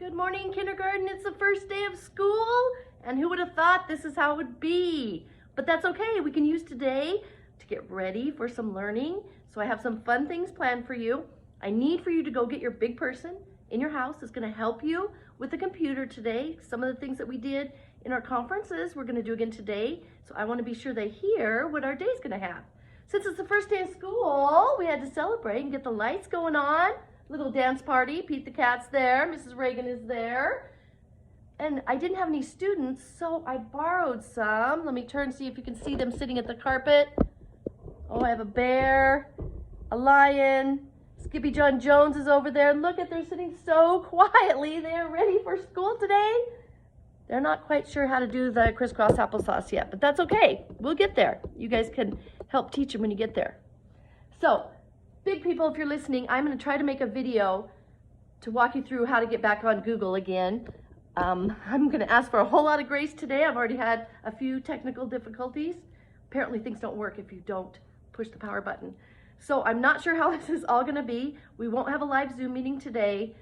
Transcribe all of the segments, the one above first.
Good morning, kindergarten. It's the first day of school, and who would have thought this is how it would be? But that's okay. We can use today to get ready for some learning. So I have some fun things planned for you. I need for you to go get your big person in your house that's going to help you with the computer today. Some of the things that we did in our conferences, we're going to do again today. So I want to be sure they hear what our day is going to have. Since it's the first day of school, we had to celebrate and get the lights going on. Little dance party. Pete the cat's there. Mrs. Reagan is there. And I didn't have any students, so I borrowed some. Let me turn and see if you can see them sitting at the carpet. Oh, I have a bear, a lion. Skippy John Jones is over there. Look at, they're sitting so quietly. They are ready for school today. They're not quite sure how to do the crisscross applesauce yet, but that's okay. We'll get there. You guys can help teach them when you get there. So, big people, if you're listening, I'm going to try to make a video to walk you through how to get back on Google again. I'm going to ask for a whole lot of grace today. I've already had a few technical difficulties. Apparently things don't work if you don't push the power button. So I'm not sure how this is all going to be. We won't have a live Zoom meeting today.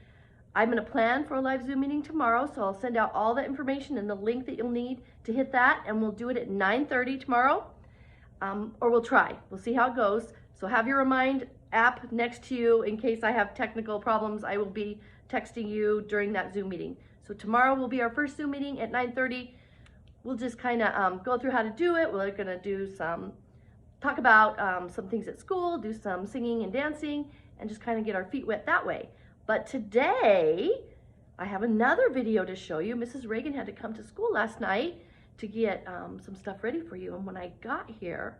I'm going to plan for a live Zoom meeting tomorrow, so I'll send out all the information and the link that you'll need to hit that, and we'll do it at 9:30 tomorrow, or we'll try. We'll see how it goes. So have your Remind app next to you in case I have technical problems. I will be texting you during that Zoom meeting. So tomorrow will be our first Zoom meeting at 9:30. We'll just kind of go through how to do it. We're going to do talk about some things at school, do some singing and dancing, and just kind of get our feet wet that way. But today, I have another video to show you. Mrs. Reagan had to come to school last night to get some stuff ready for you. And when I got here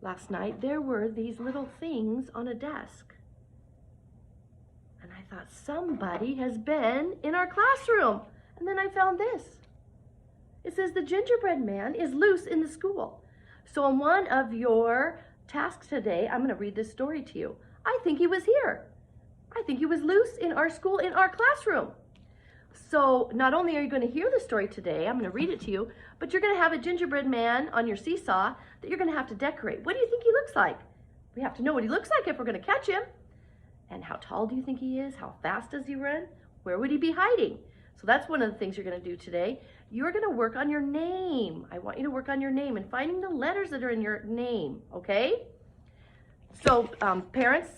last night, there were these little things on a desk. And I thought, somebody has been in our classroom. And then I found this. It says, the gingerbread man is loose in the school. So on one of your tasks today, I'm going to read this story to you. I think he was here. I think he was loose in our school, in our classroom. So not only are you going to hear the story today, I'm going to read it to you, but you're going to have a gingerbread man on your seesaw that you're going to have to decorate. What do you think he looks like? We have to know what he looks like if we're going to catch him. And how tall do you think he is? How fast does he run? Where would he be hiding? So that's one of the things you're going to do today. You're going to work on your name. I want you to work on your name and finding the letters that are in your name, okay? So parents,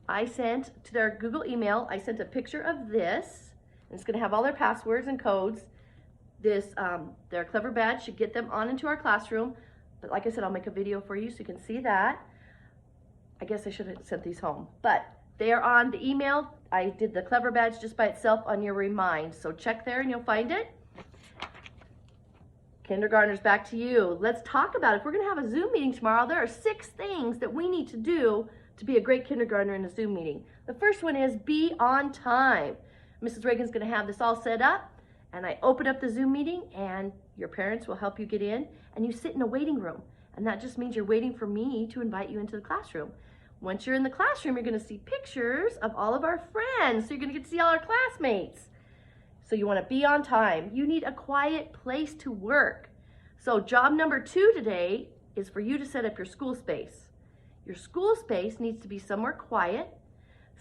I sent to their Google email, I sent a picture of this. And it's going to have all their passwords and codes. Their Clever badge should get them on into our classroom. But like I said, I'll make a video for you so you can see that. I guess I should have sent these home. But they are on the email. I did the Clever badge just by itself on your Remind. So check there and you'll find it. Kindergartners, back to you. Let's talk about it. If we're going to have a Zoom meeting tomorrow, there are 6 things that we need to do to be a great kindergartner in a Zoom meeting. The first one is be on time. Mrs. Reagan's going to have this all set up, and I open up the Zoom meeting, and your parents will help you get in, and you sit in a waiting room. And that just means you're waiting for me to invite you into the classroom. Once you're in the classroom, you're going to see pictures of all of our friends. So you're going to get to see all our classmates. So you want to be on time. You need a quiet place to work. So job number 2 today is for you to set up your school space. Your school space needs to be somewhere quiet,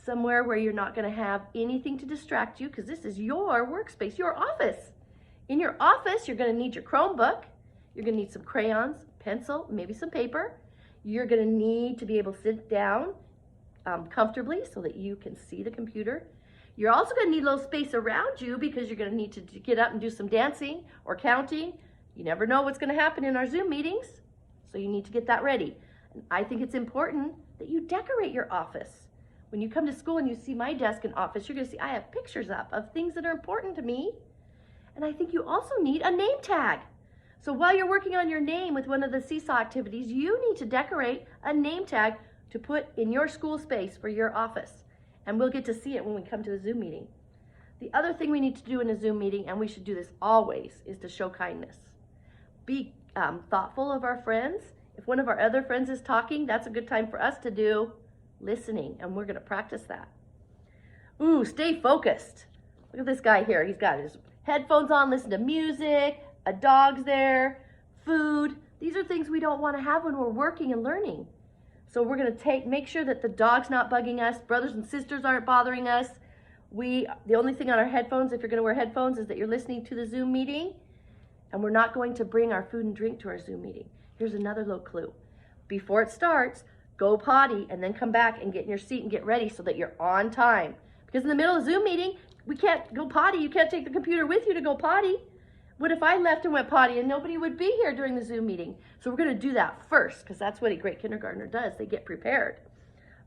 somewhere where you're not going to have anything to distract you, because this is your workspace, your office. In your office, you're going to need your Chromebook. You're going to need some crayons, pencil, maybe some paper. You're going to need to be able to sit down comfortably so that you can see the computer. You're also going to need a little space around you because you're going to need to get up and do some dancing or counting. You never know what's going to happen in our Zoom meetings, so you need to get that ready. And I think it's important that you decorate your office. When you come to school and you see my desk and office, you're going to see I have pictures up of things that are important to me. And I think you also need a name tag. So while you're working on your name with one of the seesaw activities, you need to decorate a name tag to put in your school space for your office. And we'll get to see it when we come to a Zoom meeting. The other thing we need to do in a Zoom meeting, and we should do this always, is to show kindness. Be thoughtful of our friends. If one of our other friends is talking, that's a good time for us to do listening, and we're going to practice that. Ooh, stay focused. Look at this guy here. He's got his headphones on, listen to music, a dog's there, food. These are things we don't want to have when we're working and learning. So we're going to make sure that the dog's not bugging us, brothers and sisters aren't bothering us. The only thing on our headphones, if you're going to wear headphones, is that you're listening to the Zoom meeting, and we're not going to bring our food and drink to our Zoom meeting. Here's another little clue. Before it starts, go potty and then come back and get in your seat and get ready so that you're on time. Because in the middle of Zoom meeting, we can't go potty. You can't take the computer with you to go potty. What if I left and went potty and nobody would be here during the Zoom meeting? So we're going to do that first, because that's what a great kindergartner does. They get prepared.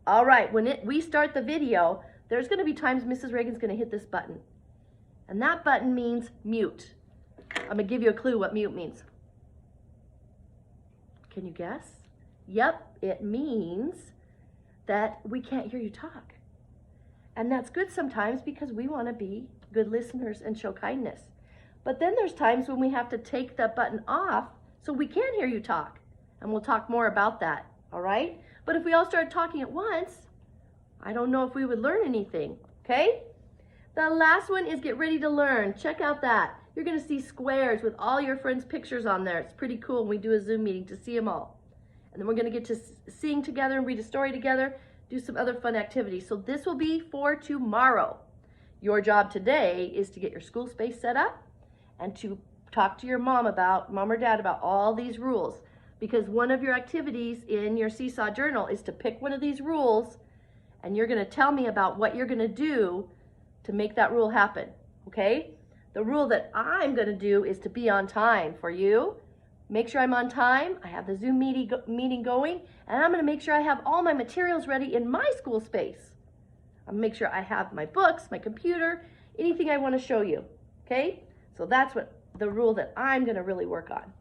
All right, when we start the video, there's going to be times Mrs. Reagan's going to hit this button. And that button means mute. I'm going to give you a clue what mute means. Can you guess? Yep, it means that we can't hear you talk. And that's good sometimes because we want to be good listeners and show kindness. But then there's times when we have to take that button off so we can hear you talk. And we'll talk more about that, all right? But if we all started talking at once, I don't know if we would learn anything, okay? The last one is get ready to learn. Check out that. You're going to see squares with all your friends' pictures on there. It's pretty cool when we do a Zoom meeting to see them all. And then we're going to get to sing together and read a story together, do some other fun activities. So this will be for tomorrow. Your job today is to get your school space set up and to talk to your mom or dad about all these rules. Because one of your activities in your Seesaw journal is to pick one of these rules, and you're going to tell me about what you're going to do to make that rule happen, okay? The rule that I'm going to do is to be on time for you. Make sure I'm on time. I have the Zoom meeting going, and I'm going to make sure I have all my materials ready in my school space. I'm going to make sure I have my books, my computer, anything I want to show you, okay? So that's what the rule that I'm going to really work on.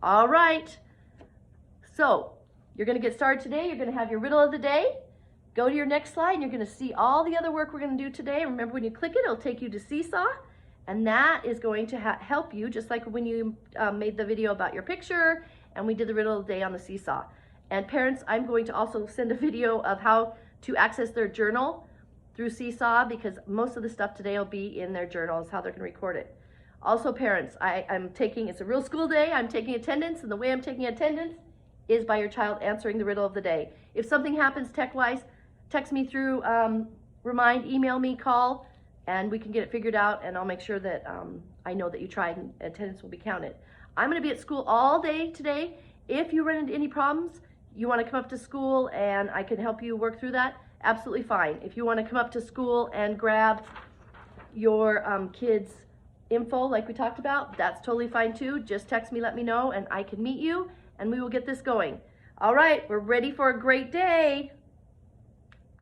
All right. So you're going to get started today. You're going to have your riddle of the day. Go to your next slide, and you're going to see all the other work we're going to do today. Remember, when you click it, it'll take you to Seesaw, and that is going to help you, just like when you made the video about your picture, and we did the riddle of the day on the Seesaw. And parents, I'm going to also send a video of how to access their journal through Seesaw, because most of the stuff today will be in their journal, is how they're going to record it. Also, parents, it's a real school day. I'm taking attendance, and the way I'm taking attendance is by your child answering the riddle of the day. If something happens tech-wise, text me through Remind, email me, call, and we can get it figured out, and I'll make sure that I know that you tried and attendance will be counted. I'm going to be at school all day today. If you run into any problems, you want to come up to school and I can help you work through that, absolutely fine. If you want to come up to school and grab your kids' info like we talked about, that's totally fine too. Just text me, let me know, and I can meet you, and we will get this going. All right, we're ready for a great day.